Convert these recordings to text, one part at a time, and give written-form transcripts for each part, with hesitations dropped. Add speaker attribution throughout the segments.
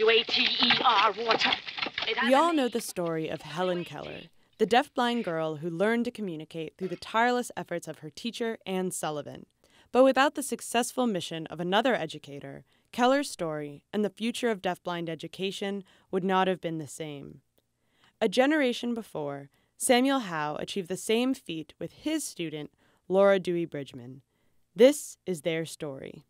Speaker 1: W-A-T-E-R, water.
Speaker 2: We all know the story of Helen Keller, the deafblind girl who learned to communicate through the tireless efforts of her teacher, Anne Sullivan. But without the successful mission of another educator, Keller's story and the future of deafblind education would not have been the same. A generation before, Samuel Howe achieved the same feat with his student, Laura Dewey Bridgman. This is their story.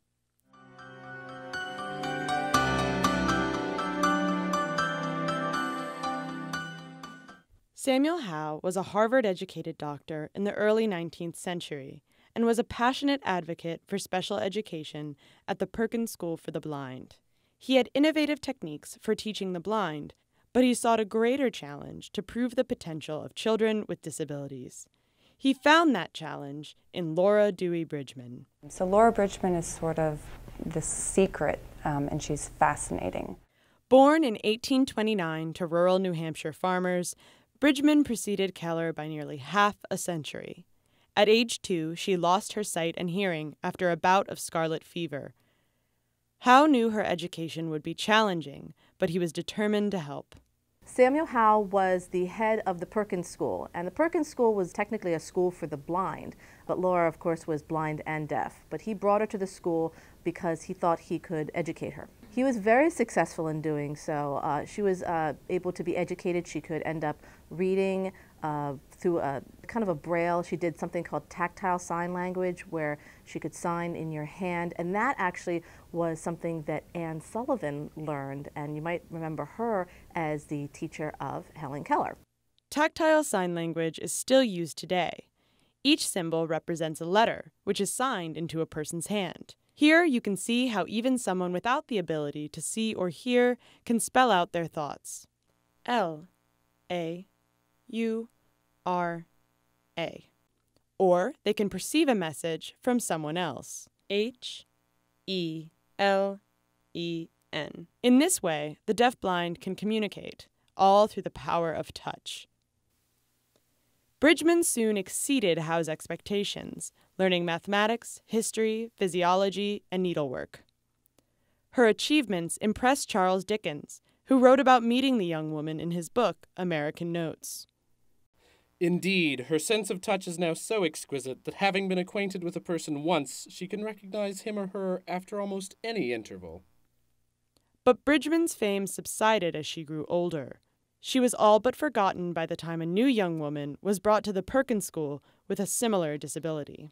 Speaker 2: Samuel Howe was a Harvard-educated doctor in the early 19th century and was a passionate advocate for special education at the Perkins School for the Blind. He had innovative techniques for teaching the blind, but he sought a greater challenge to prove the potential of children with disabilities. He found that challenge in Laura Dewey Bridgman.
Speaker 3: So Laura Bridgman is sort of the secret, and she's fascinating.
Speaker 2: Born in 1829 to rural New Hampshire farmers, Bridgman preceded Kelleher by nearly half a century. At age 2, she lost her sight and hearing after a bout of scarlet fever. Howe knew her education would be challenging, but he was determined to help.
Speaker 4: Samuel Howe was the head of the Perkins School, and the Perkins School was technically a school for the blind, but Laura, of course, was blind and deaf. But he brought her to the school because he thought he could educate her. He was very successful in doing so. She was able to be educated. She could end up reading through a kind of a braille. She did something called tactile sign language, where she could sign in your hand, and that actually was something that Anne Sullivan learned, and you might remember her as the teacher of Helen Keller.
Speaker 2: Tactile sign language is still used today. Each symbol represents a letter, which is signed into a person's hand. Here you can see how even someone without the ability to see or hear can spell out their thoughts. L-A-U-R-A. Or they can perceive a message from someone else. H-E-L-E-N. In this way, the deafblind can communicate, all through the power of touch. Bridgman soon exceeded Howe's expectations, learning mathematics, history, physiology, and needlework. Her achievements impressed Charles Dickens, who wrote about meeting the young woman in his book, American Notes.
Speaker 5: Indeed, her sense of touch is now so exquisite that having been acquainted with a person once, she can recognize him or her after almost any interval.
Speaker 2: But Bridgman's fame subsided as she grew older. She was all but forgotten by the time a new young woman was brought to the Perkins School with a similar disability.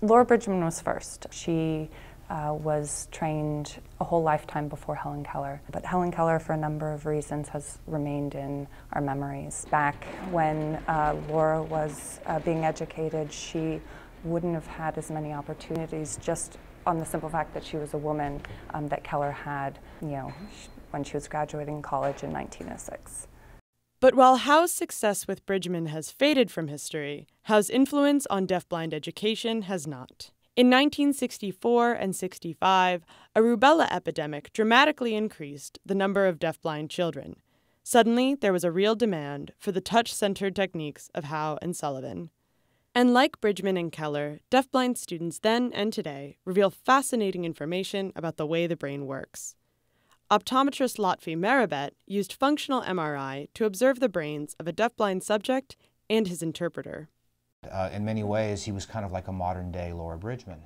Speaker 3: Laura Bridgman was first. She was trained a whole lifetime before Helen Keller. But Helen Keller, for a number of reasons, has remained in our memories. Back when Laura was being educated, she wouldn't have had as many opportunities just on the simple fact that she was a woman that Keller had, when she was graduating college in 1906.
Speaker 2: But while Howe's success with Bridgman has faded from history, Howe's influence on deafblind education has not. In 1964 and 65, a rubella epidemic dramatically increased the number of deafblind children. Suddenly, there was a real demand for the touch-centered techniques of Howe and Sullivan. And like Bridgman and Keller, deafblind students then and today reveal fascinating information about the way the brain works. Optometrist Lotfi Meribet used functional MRI to observe the brains of a deafblind subject and his interpreter.
Speaker 6: In many ways, he was kind of like a modern-day Laura Bridgman.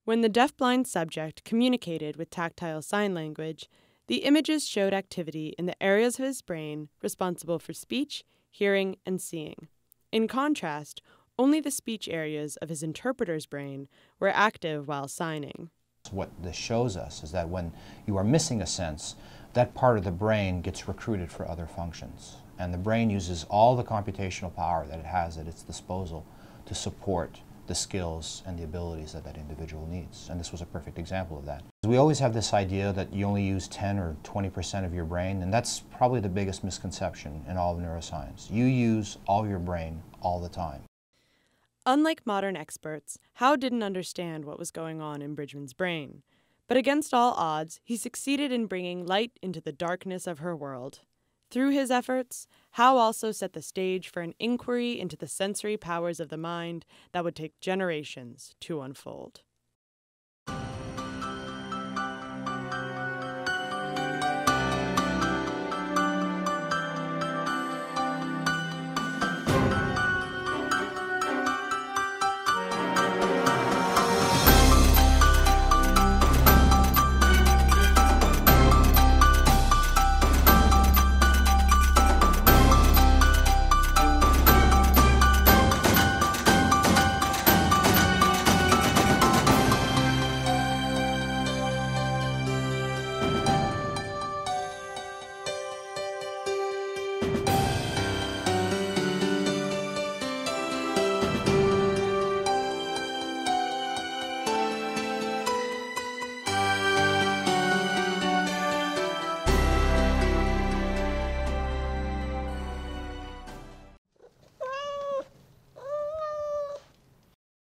Speaker 2: When the deafblind subject communicated with tactile sign language, the images showed activity in the areas of his brain responsible for speech, hearing, and seeing. In contrast, only the speech areas of his interpreter's brain were active while signing.
Speaker 6: What this shows us is that when you are missing a sense, that part of the brain gets recruited for other functions. And the brain uses all the computational power that it has at its disposal to support the skills and the abilities that that individual needs. And this was a perfect example of that. We always have this idea that you only use 10 or 20% of your brain, and that's probably the biggest misconception in all of neuroscience. You use all your brain all the time.
Speaker 2: Unlike modern experts, Howe didn't understand what was going on in Bridgman's brain. But against all odds, he succeeded in bringing light into the darkness of her world. Through his efforts, Howe also set the stage for an inquiry into the sensory powers of the mind that would take generations to unfold.